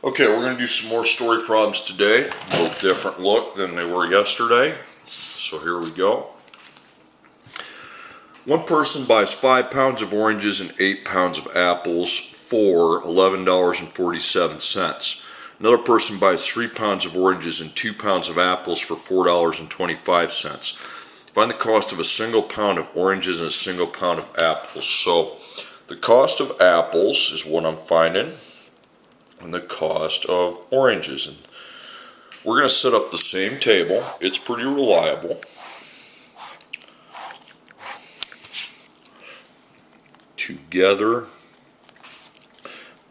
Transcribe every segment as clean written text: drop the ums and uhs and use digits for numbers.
Okay, we're going to do some more story problems today. A little different look than they were yesterday. So here we go. One person buys 5 pounds of oranges and 8 pounds of apples for $11.47. Another person buys 3 pounds of oranges and 2 pounds of apples for $4.25. Find the cost of a single pound of oranges and a single pound of apples. So the cost of apples is what I'm finding, and the cost of oranges. And we're going to set up the same table. It's pretty reliable. Together,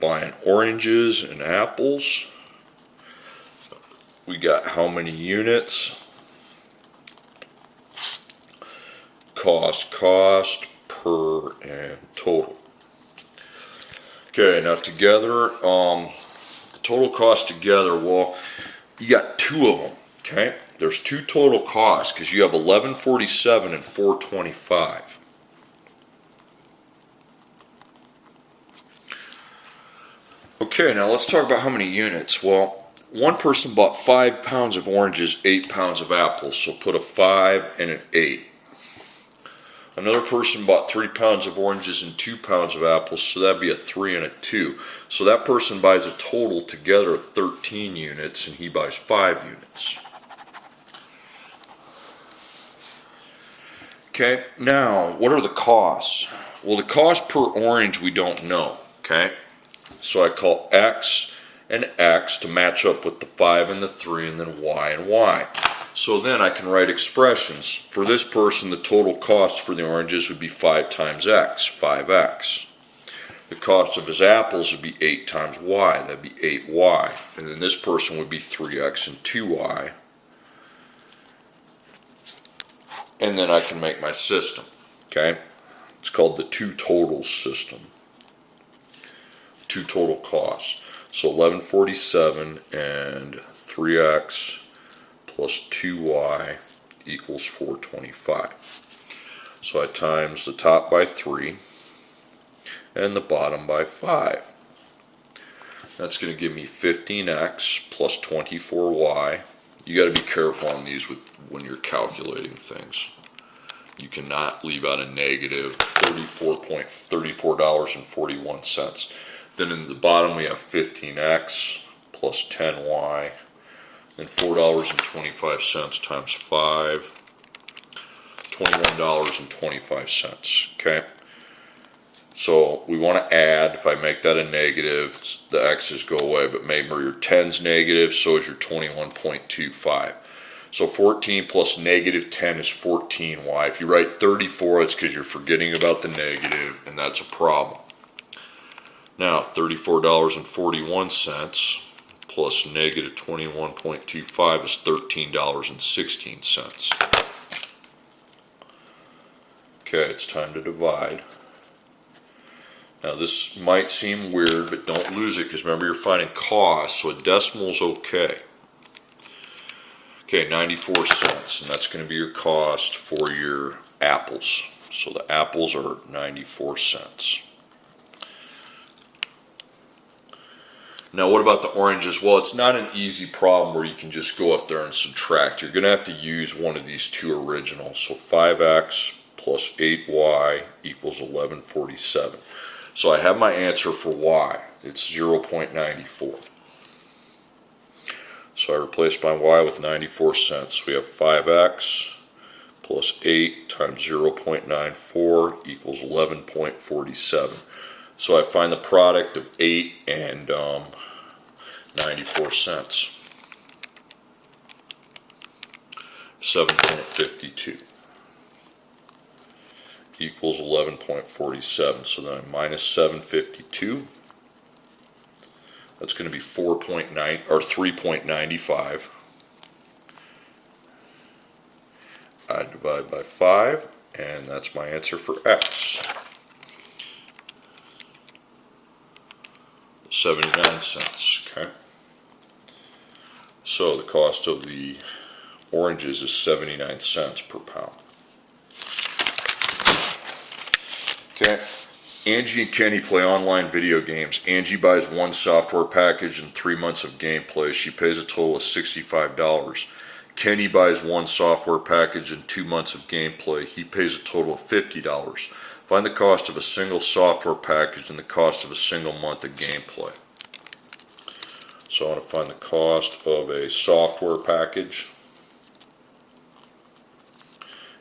buying oranges and apples. We got how many units, cost, per, and total. Okay, now together, the total cost together, well, you got 2 of them, okay? There's 2 total costs because you have $11.47 and $4.25. Okay, now let's talk about how many units. Well, one person bought 5 pounds of oranges, 8 pounds of apples, so put a 5 and an 8. Another person bought 3 pounds of oranges and 2 pounds of apples, so that'd be a 3 and a 2. So that person buys a total together of 13 units, and he buys 5 units. Okay, now, what are the costs? Well, the cost per orange we don't know, okay? So I call X and X to match up with the 5 and the 3, and then Y and Y. So then I can write expressions. For this person, the total cost for the oranges would be 5 times X, 5X. The cost of his apples would be 8 times Y, that'd be 8Y. And then this person would be 3X and 2Y. And then I can make my system, okay? It's called the 2 totals system. 2 total costs. So $11.47 and 3X plus 2Y equals $4.25. So I times the top by 3 and the bottom by 5. That's going to give me 15X plus 24Y. You got to be careful on these when you're calculating things. You cannot leave out a negative $34.41. Then in the bottom we have 15X plus 10Y. And $4.25 times 5, $21.25, okay? So we want to add, if I make that a negative, the x's go away, but maybe your 10's negative, so is your 21.25. So 14 plus negative 10 is 14y. If you write 34, it's because you're forgetting about the negative, and that's a problem. Now, $34.41 plus negative 21.25 is $13.16. Okay, it's time to divide. Now this might seem weird, but don't lose it because remember you're finding cost, so a decimal is okay. Okay, 94 cents, and that's going to be your cost for your apples. So the apples are 94 cents. Now what about the oranges? Well, it's not an easy problem where you can just go up there and subtract. You're going to have to use one of these 2 originals. So 5X plus 8Y equals 11.47. So I have my answer for Y. It's 0.94. So I replace my Y with 94 cents. We have 5X plus 8 times 0.94 equals 11.47. So I find the product of 8 and 94 cents. 7.52 equals 11.47. So then I minus 752. That's going to be 4.9 or 3.95. I divide by 5, and that's my answer for X. 79 cents, okay? So the cost of the oranges is 79 cents per pound. Okay, Angie and Kenny play online video games. Angie buys one software package and 3 months of gameplay. She pays a total of $65. Kenny buys one software package and 2 months of gameplay. He pays a total of $50. Find the cost of a single software package and the cost of a single month of gameplay. So I want to find the cost of a software package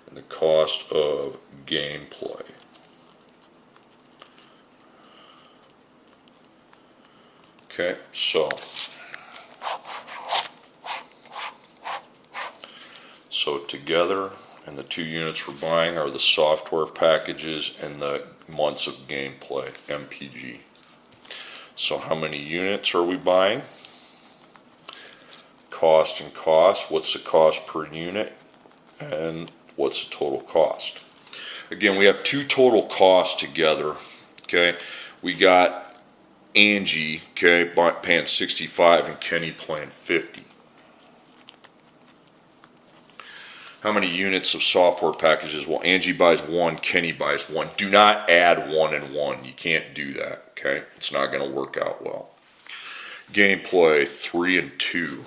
and the cost of gameplay. Okay, so together, and the 2 units we're buying are the software packages and the months of gameplay, MPG. So how many units are we buying? Cost and cost. What's the cost per unit? And what's the total cost? Again, we have 2 total costs together. Okay, we got Angie, okay, paying $65 and Kenny paying $50. How many units of software packages? Well, Angie buys 1, Kenny buys 1. Do not add 1 and 1. You can't do that, okay? It's not going to work out well. Gameplay 3 and 2,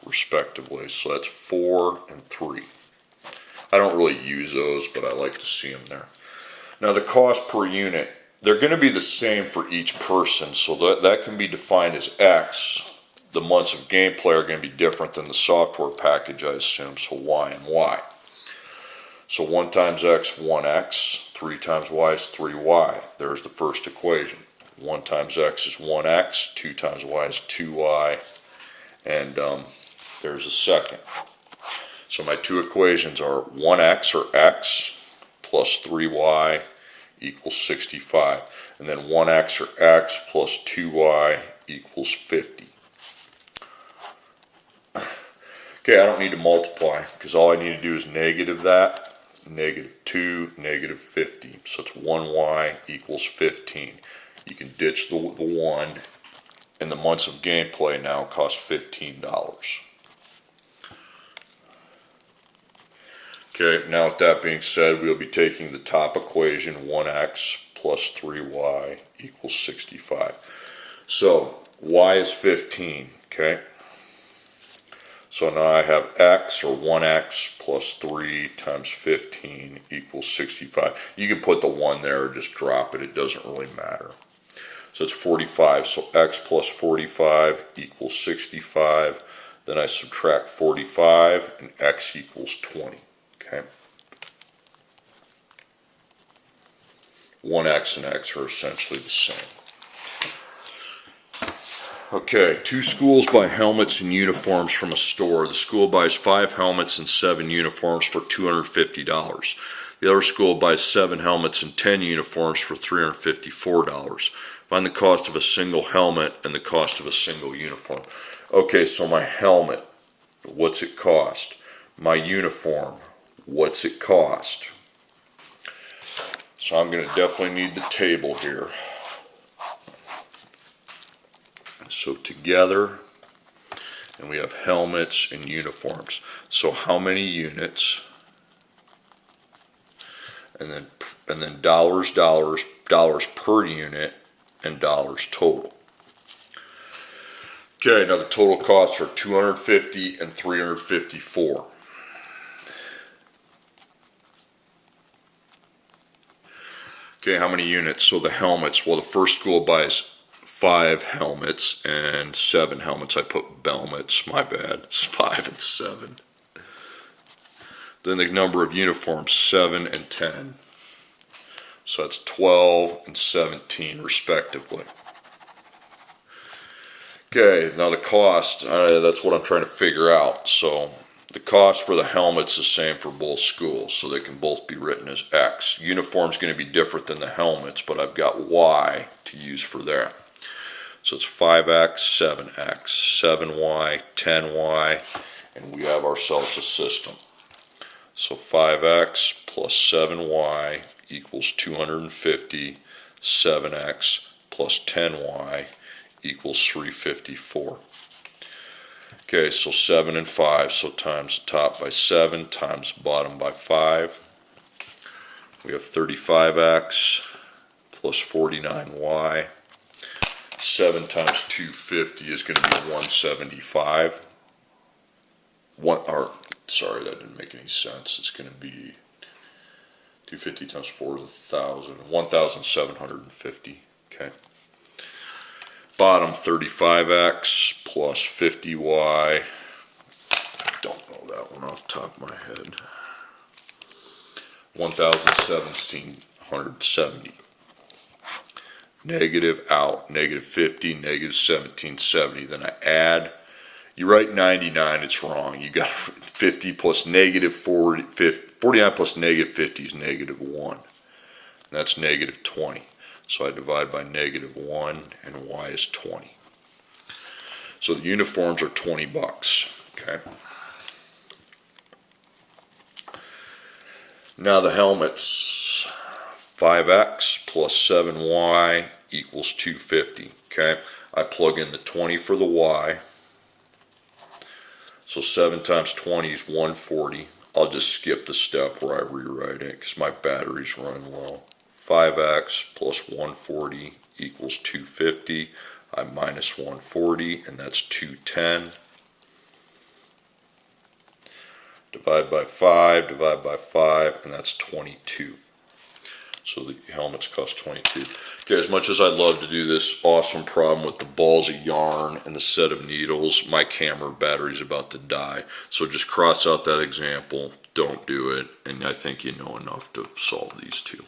respectively. So that's 4 and 3. I don't really use those, but I like to see them there. Now the cost per unit, they're going to be the same for each person, so that can be defined as X. The months of gameplay are going to be different than the software package, I assume, so Y and Y. So 1 times X, 1X, 3 times Y is 3Y. There's the first equation. 1 times X is 1X, 2 times Y is 2Y, and there's a second. So my 2 equations are 1X or X plus 3Y equals 65, and then 1X or X plus 2Y equals 50. Okay, I don't need to multiply because all I need to do is negative that, negative 2, negative 50. So it's 1Y equals 15. You can ditch the 1, and the months of gameplay now cost $15. Okay, now with that being said, we'll be taking the top equation, 1X plus 3Y equals 65. So Y is 15, okay? So now I have X, or 1X plus 3 times 15 equals 65. You can put the 1 there or just drop it. It doesn't really matter. So it's 45. So X plus 45 equals 65. Then I subtract 45 and X equals 20. Okay. 1X and X are essentially the same. Okay, 2 schools buy helmets and uniforms from a store. The school buys 5 helmets and 7 uniforms for $250. The other school buys 7 helmets and 10 uniforms for $354. Find the cost of a single helmet and the cost of a single uniform. Okay, so my helmet, what's it cost? My uniform, what's it cost? So I'm going to definitely need the table here. So together, and we have helmets and uniforms. So how many units? And then dollars per unit, and dollars total. Okay, now the total costs are $250 and $354. Okay, how many units? So the helmets, well, the first school buys 5 helmets and 7 helmets. I put belmets, my bad. It's 5 and 7. Then the number of uniforms, 7 and 10. So that's 12 and 17 respectively. Okay, now the cost, that's what I'm trying to figure out. So the cost for the helmet's the same for both schools, so they can both be written as X. Uniform's going to be different than the helmets, but I've got Y to use for that. So it's 5X, 7X, 7Y, 10Y, and we have ourselves a system. So 5X plus 7Y equals 250, 7X plus 10Y equals 354. Okay, so 7 and 5, so times the top by 7, times the bottom by 5. We have 35X plus 49y. 7 times 250 is going to be 175. Sorry, that didn't make any sense. It's going to be 250 times 4 is 1,000. 1,750. Okay. Bottom 35x plus 50y. Don't know that one off the top of my head. 1,770. Negative out, negative 50, negative 1770. Then I add. You write 99, it's wrong. You got 50 plus negative 40, 49 plus negative 50 is negative 1. That's negative 20. So I divide by negative 1, and y is 20. So the uniforms are 20 bucks. Okay. Now the helmets, 5x plus 7y equals 250. Okay. I plug in the 20 for the y. So 7 times 20 is 140. I'll just skip the step where I rewrite it because my battery's running low. 5x plus 140 equals 250. I minus 140, and that's 210. Divide by 5, and that's 22. So the helmets cost 22. Okay, as much as I'd love to do this awesome problem with the balls of yarn and the set of needles, my camera battery's about to die. So just cross out that example, don't do it, and I think you know enough to solve these two.